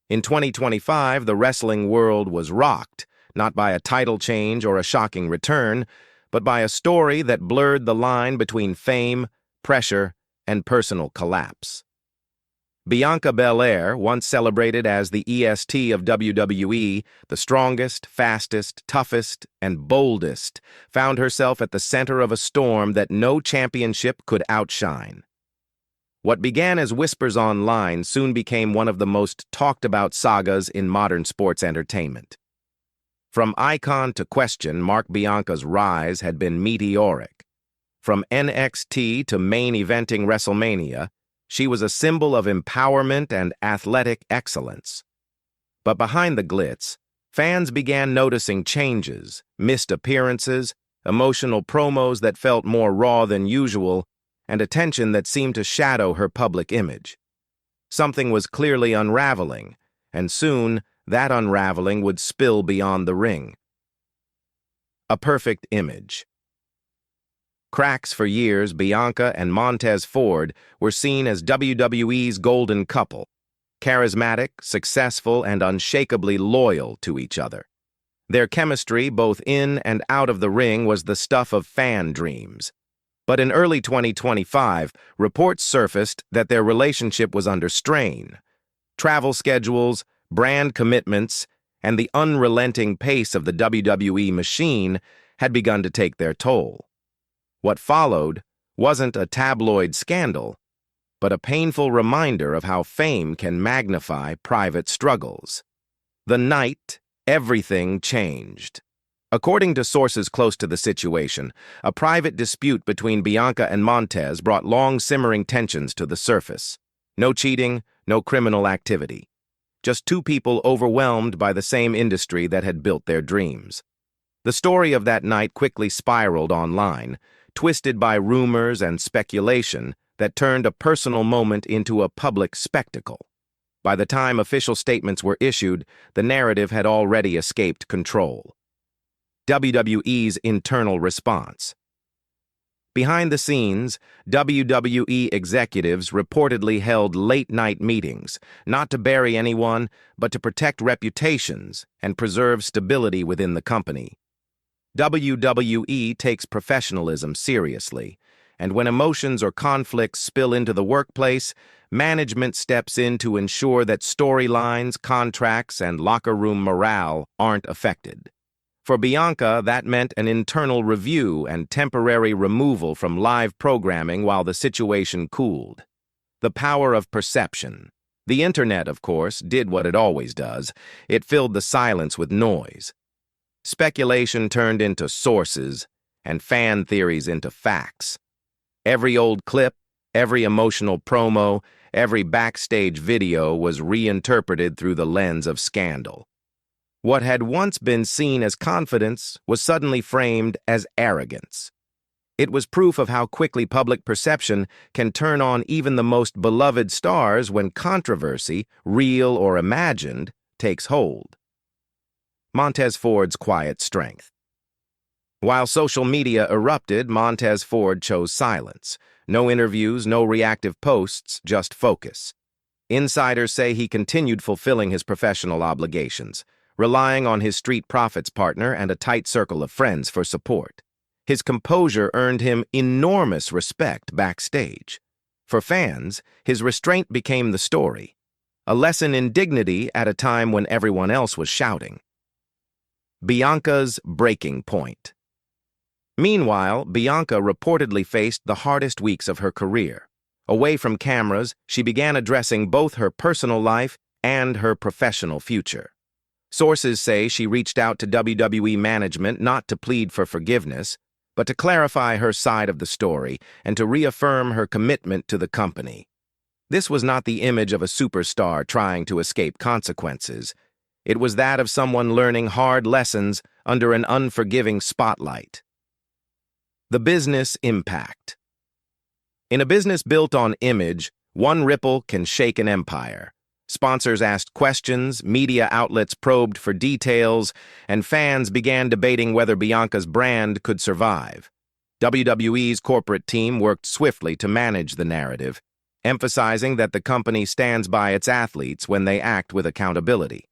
In 2025, the wrestling world was rocked, not by a title change or a shocking return, but by a story that blurred the line between fame, pressure, and personal collapse. Bianca Belair, once celebrated as the EST of WWE, the strongest, fastest, toughest, and boldest, found herself at the center of a storm that no championship could outshine. What began as whispers online soon became one of the most talked-about sagas in modern sports entertainment. From icon to question, Bianca's rise had been meteoric. From NXT to main eventing WrestleMania, she was a symbol of empowerment and athletic excellence. But behind the glitz, fans began noticing changes, missed appearances, emotional promos that felt more raw than usual, and attention that seemed to shadow her public image. Something was clearly unraveling, and soon that unraveling would spill beyond the ring. A perfect image. Cracks for years, Bianca and Montez Ford were seen as WWE's golden couple, charismatic, successful, and unshakably loyal to each other. Their chemistry, both in and out of the ring, was the stuff of fan dreams. But in early 2025, reports surfaced that their relationship was under strain. Travel schedules, brand commitments, and the unrelenting pace of the WWE machine had begun to take their toll. What followed wasn't a tabloid scandal, but a painful reminder of how fame can magnify private struggles. The night, everything changed. According to sources close to the situation, a private dispute between Bianca and Montez brought long simmering tensions to the surface. No cheating, no criminal activity. Just two people overwhelmed by the same industry that had built their dreams. The story of that night quickly spiraled online, twisted by rumors and speculation that turned a personal moment into a public spectacle. By the time official statements were issued, the narrative had already escaped control. WWE's internal response. Behind the scenes, WWE executives reportedly held late-night meetings, not to bury anyone, but to protect reputations and preserve stability within the company. WWE takes professionalism seriously, and when emotions or conflicts spill into the workplace, management steps in to ensure that storylines, contracts, and locker room morale aren't affected. For Bianca, that meant an internal review and temporary removal from live programming while the situation cooled. The power of perception. The internet, of course, did what it always does. It filled the silence with noise. Speculation turned into sources, and fan theories into facts. Every old clip, every emotional promo, every backstage video was reinterpreted through the lens of scandal. What had once been seen as confidence was suddenly framed as arrogance. It was proof of how quickly public perception can turn on even the most beloved stars when controversy, real or imagined, takes hold. Montez Ford's quiet strength. While social media erupted, Montez Ford chose silence. No interviews, no reactive posts, just focus. Insiders say he continued fulfilling his professional obligations, relying on his Street Profits partner and a tight circle of friends for support. His composure earned him enormous respect backstage. For fans, his restraint became the story, a lesson in dignity at a time when everyone else was shouting. Bianca's breaking point. Meanwhile, Bianca reportedly faced the hardest weeks of her career. Away from cameras, she began addressing both her personal life and her professional future. Sources say she reached out to WWE management not to plead for forgiveness, but to clarify her side of the story and to reaffirm her commitment to the company. This was not the image of a superstar trying to escape consequences. It was that of someone learning hard lessons under an unforgiving spotlight. The business impact. In a business built on image, one ripple can shake an empire. Sponsors asked questions, media outlets probed for details, and fans began debating whether Bianca's brand could survive. WWE's corporate team worked swiftly to manage the narrative, emphasizing that the company stands by its athletes when they act with accountability.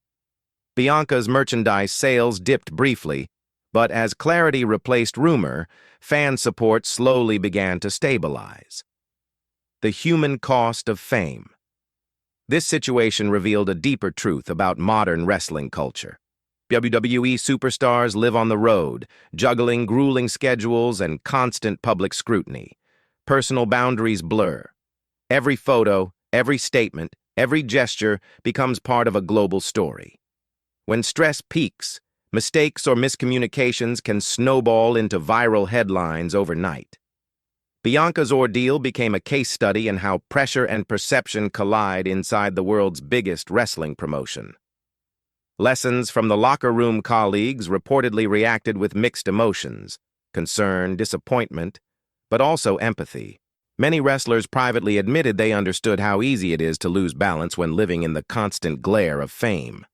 Bianca's merchandise sales dipped briefly, but as clarity replaced rumor, fan support slowly began to stabilize. The human cost of fame. This situation revealed a deeper truth about modern wrestling culture. WWE superstars live on the road, juggling grueling schedules and constant public scrutiny. Personal boundaries blur. Every photo, every statement, every gesture becomes part of a global story. When stress peaks, mistakes or miscommunications can snowball into viral headlines overnight. Bianca's ordeal became a case study in how pressure and perception collide inside the world's biggest wrestling promotion. Lessons from the locker room colleagues reportedly reacted with mixed emotions, concern, disappointment, but also empathy. Many wrestlers privately admitted they understood how easy it is to lose balance when living in the constant glare of fame.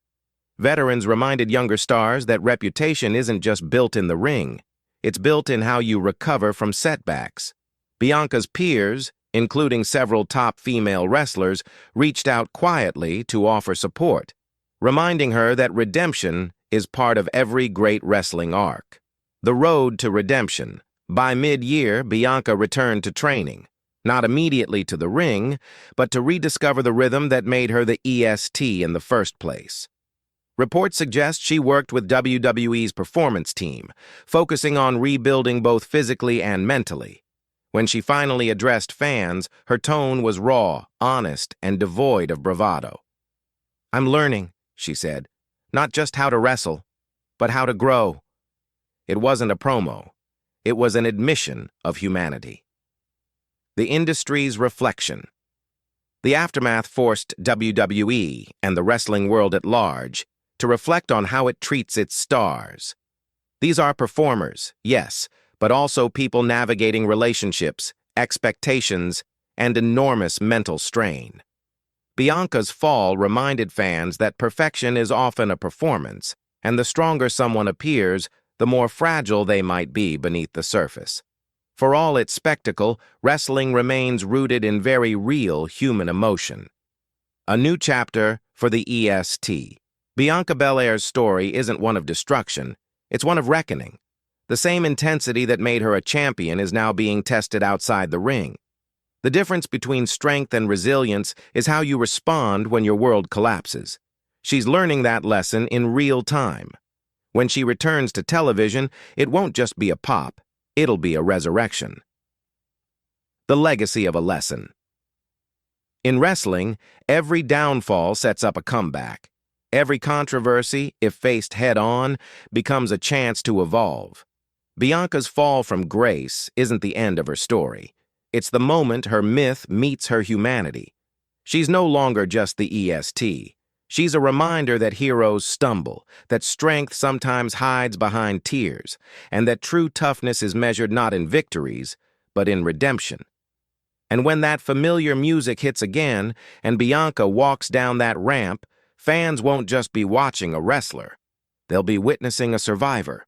Veterans reminded younger stars that reputation isn't just built in the ring, it's built in how you recover from setbacks. Bianca's peers, including several top female wrestlers, reached out quietly to offer support, reminding her that redemption is part of every great wrestling arc. The road to redemption. By mid-year, Bianca returned to training, not immediately to the ring, but to rediscover the rhythm that made her the EST in the first place. Reports suggest she worked with WWE's performance team, focusing on rebuilding both physically and mentally. When she finally addressed fans, her tone was raw, honest, and devoid of bravado. "I'm learning," she said, "not just how to wrestle, but how to grow." It wasn't a promo. It was an admission of humanity. The industry's reflection. The aftermath forced WWE and the wrestling world at large to reflect on how it treats its stars. These are performers, yes, but also people navigating relationships, expectations, and enormous mental strain. Bianca's fall reminded fans that perfection is often a performance, and the stronger someone appears, the more fragile they might be beneath the surface. For all its spectacle, wrestling remains rooted in very real human emotion. A new chapter for the EST. Bianca Belair's story isn't one of destruction, it's one of reckoning. The same intensity that made her a champion is now being tested outside the ring. The difference between strength and resilience is how you respond when your world collapses. She's learning that lesson in real time. When she returns to television, it won't just be a pop, it'll be a resurrection. The legacy of a lesson. In wrestling, every downfall sets up a comeback. Every controversy, if faced head-on, becomes a chance to evolve. Bianca's fall from grace isn't the end of her story. It's the moment her myth meets her humanity. She's no longer just the EST. She's a reminder that heroes stumble, that strength sometimes hides behind tears, and that true toughness is measured not in victories, but in redemption. And when that familiar music hits again, and Bianca walks down that ramp, fans won't just be watching a wrestler. They'll be witnessing a survivor.